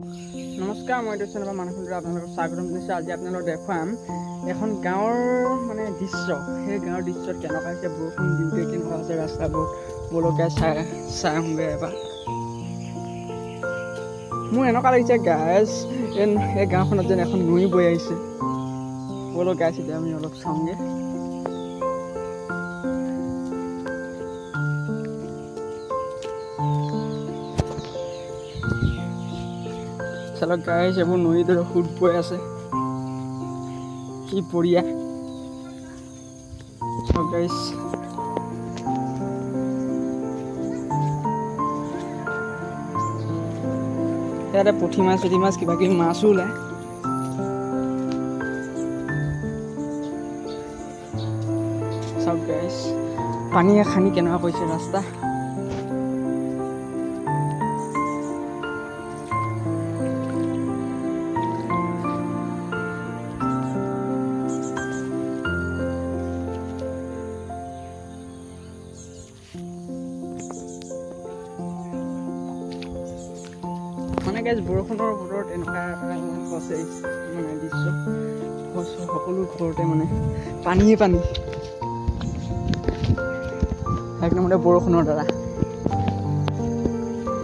নমস্কাৰ, মই দৰ্শন মানুহৰ আপোনালোকক স্বাগতম জনাইছোঁ। আজি আপোনালোকক দেখুৱাম এখন গাঁৱৰ দৃশ্য। সেই গাঁৱৰ দৃশ্যত কেনেকুৱা হৈছে, বৰষুণ দিওঁতে কেনেকুৱা হৈছে ৰাস্তাবোৰ। বলকে চাই আহোঁগৈ এবাৰ। মোৰ এনেকুৱা লাগিছে গাইজ, এই গাঁওখনত যেন এখন নৈ বৈ আহিছে। বলক গাইজ, এতিয়া আমি অলপ চাওঁগৈ। চালক গাইজ, এইবোৰ নদীৰ দৰে সোঁত বৈ আছে। কি বঢ়িয়া চাওক গাইজ। ইয়াতে পুঠি মাছ কিবা কিবি মাছো ওলায়। চাওক গাইজ, পানীয়ে খানি কেনেকুৱা কৰিছে ৰাস্তা। গাইজ, বৰষুণৰ বতৰত এনেকুৱা হৈছে দৃশ্য। সকলো ঘৰতে পানীয়ে পানী, এক নম্বৰতে বৰষুণৰ দ্বাৰা।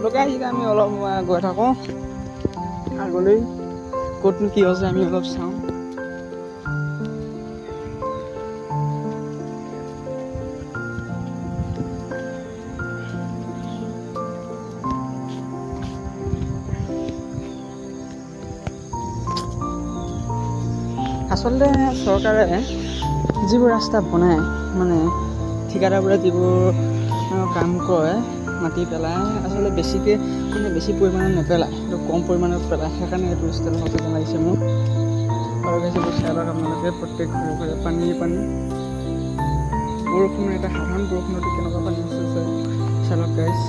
লগাই আহিলে আমি অলপ গৈ থাকোঁ আগলৈ, ক'তনো কি হৈছে আমি অলপ চাওঁ। আচলতে চৰকাৰে যিবোৰ ৰাস্তা বনায়, ঠিকাদাৰবোৰে যিবোৰ কাম কৰে, মাটি পেলাই আচলতে বেছিকৈ বেছি পৰিমাণত নেপেলায়, কম পৰিমাণত পেলায়। সেইকাৰণে এইটো ষ্টাইল হৈছে যেন লাগিছে মোৰ। আৰু বেছিকৈ চাই আপোনালোকে প্ৰত্যেক ঘৰে ঘৰে পানী। বৰষুণৰ এটা সাধাৰণ বৰষুণতো কেনেকুৱা পানী হৈছে চালক গাইজ।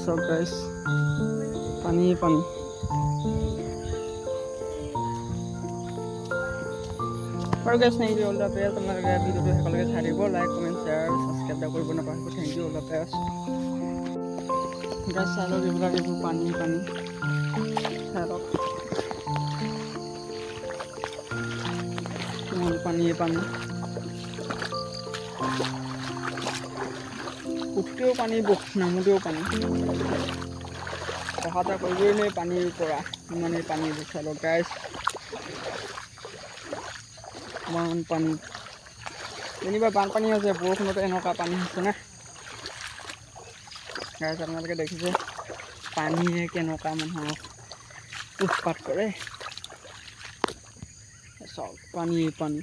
চাওক গাইজ, পানী। বাৰু guys, thank you all the best. আপোনালোকে ভিডিঅ'টো শেষলৈকে চাই দিব। লাইক, কমেণ্ট, শ্বেয়াৰ, ছাবস্ক্ৰাইব কৰিব নাপাহৰিব। Thank you all the best. Guys চাই লওক, এইবোৰ পানী। চাই লওক, কিমান পানী। উঠোতেও পানী, নামোতেও পানী। অহা যোৱা কৰিবই নোৱাৰি পানীৰ পৰা, ইমানেই পানী চাই লওক গাইজ। ইমান পানী, যেনিবা বানপানী হৈছে, বৰষুণতে এনেকুৱা পানী হৈছে না গাইজ। আপোনালোকে দেখিছে পানীয়ে কেনেকুৱা মানুহক উৎপাত কৰে। চাওক, পানী।